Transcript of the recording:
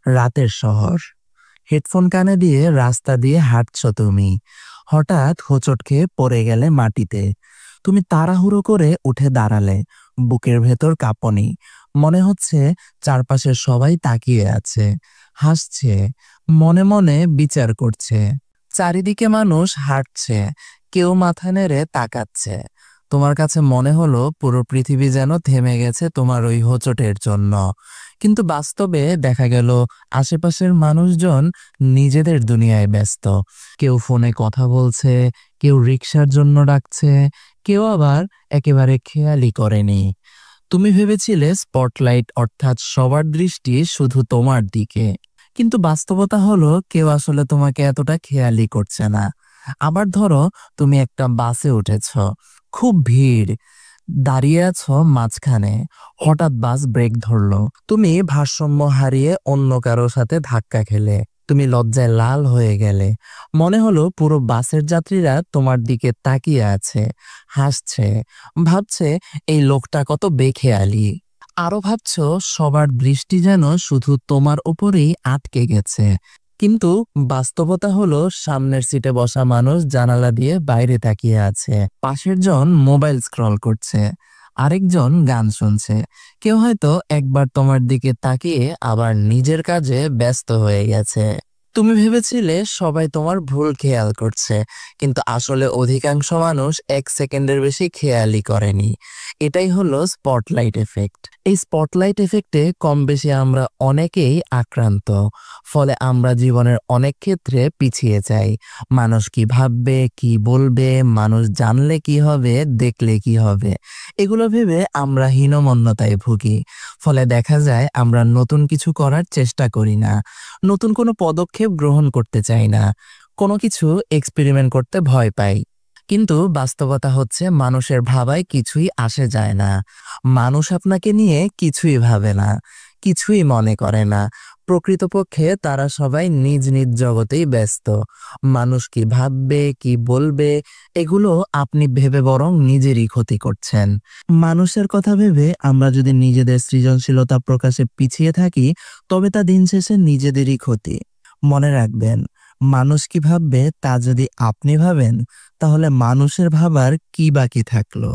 রাতের শহর। হেডফোন কানে দিয়ে রাস্তা দিয়ে হাঁটছ তুমি। হঠাৎ হোঁচট খেয়ে পড়ে গেলে মাটিতে। তুমি তাড়াহুড়ো করে উঠে দাঁড়ালে। বুকের ভেতর কাঁপনি। মনে হচ্ছে চারপাশের সবাই তাকিয়ে আছে, হাসছে, মনে মনে বিচার করছে। চারিদিকে মানুষ হাঁটছে, কেউ মাথা নেড়ে তাকাচ্ছে। তোমার কাছে মনে হলো পুরো পৃথিবী যেন থেমে গেছে তোমার ওই হোঁচটের জন্য। কিন্তু বাস্তবে দেখা গেল আশেপাশের মানুষজন নিজেদের দুনিয়ায় ব্যস্ত। কেউ ফোনে কথা বলছে, কেউ রিক্সার জন্য ডাকছে, কেউ আবার একেবারে খেয়ালই করেনি। তুমি ভেবেছিলে স্পটলাইট অর্থাৎ সবার দৃষ্টি শুধু তোমার দিকে, কিন্তু বাস্তবতা হলো কেউ আসলে তোমাকে এতটা খেয়ালই করছে না। আবার ধরো তুমি একটা বাসে উঠেছ, খুব ভিড়, দাঁড়িয়ে আছো মাঝখানে। হঠাৎ বাস ব্রেক ধরলো, তুমি ভারসাম্য হারিয়ে অন্য কারো সাথে ধাক্কা খেলে। তুমি লজ্জায় লাল হয়ে গেলে। মনে হলো পুরো বাসের যাত্রীরা তোমার দিকে তাকিয়ে আছে, হাসছে, ভাবছে এই লোকটা কত বেখেয়ালি। আরো ভাবছো সবার দৃষ্টি যেন শুধু তোমার উপরেই আটকে গেছে। কিন্তু বাস্তবতা হলো সামনের সিটে বসা মানুষ জানালা দিয়ে বাইরে তাকিয়ে আছে, পাশের জন মোবাইল স্ক্রল করছে, আরেকজন গান শুনছে। কেউ হয়তো একবার তোমার দিকে তাকিয়ে আবার নিজের কাজে ব্যস্ত হয়ে গেছে। তুমি ভেবেছিলে সবাই তোমার ভুল খেয়াল করছে, কিন্তু আসলে অধিকাংশ মানুষ 1 সেকেন্ডের বেশি খেয়ালই করেনি। এটাই হলো স্পটলাইট এফেক্ট। এই স্পটলাইট এফেক্টে কম বেশি আমরা অনেকেই আক্রান্ত। ফলে আমরা জীবনের অনেক ক্ষেত্রে পিছিয়ে যাই। মানুষ কি ভাববে, কি বলবে, মানুষ জানলে কি হবে, দেখলে কি হবে, এগুলো ভেবে আমরা হীনমন্যতায় ভুগি। ফলে দেখা যায় আমরা নতুন কিছু করার চেষ্টা করি না, নতুন কোনো পদক্ষেপ গ্রহণ করতে চাই না, কোনো কিছু এক্সপেরিমেন্ট করতে ভয় পাই। কিন্তু বাস্তবতা হচ্ছে মানুষের ভাবায় কিছুই আসে যায় না। মানুষ আপনাকে নিয়ে কিছুই ভাবে না, কিছুই মনে করে না। প্রকৃতপক্ষে তারা সবাই নিজ নিজ জগতেই ব্যস্ত। মানুষ কি ভাববে, কি বলবে, এগুলো আপনি ভেবে বরং নিজেরই ক্ষতি করছেন। মানুষের কথা ভেবে আমরা যদি নিজেদের সৃজনশীলতা প্রকাশে পিছিয়ে থাকি, তবে তা দিন শেষে নিজেদেরই ক্ষতি। মনে রাখবেন, মানুষ কি ভাববে তা যদি আপনি ভাবেন, তাহলে মানুষের ভাবার কি বাকি থাকলো।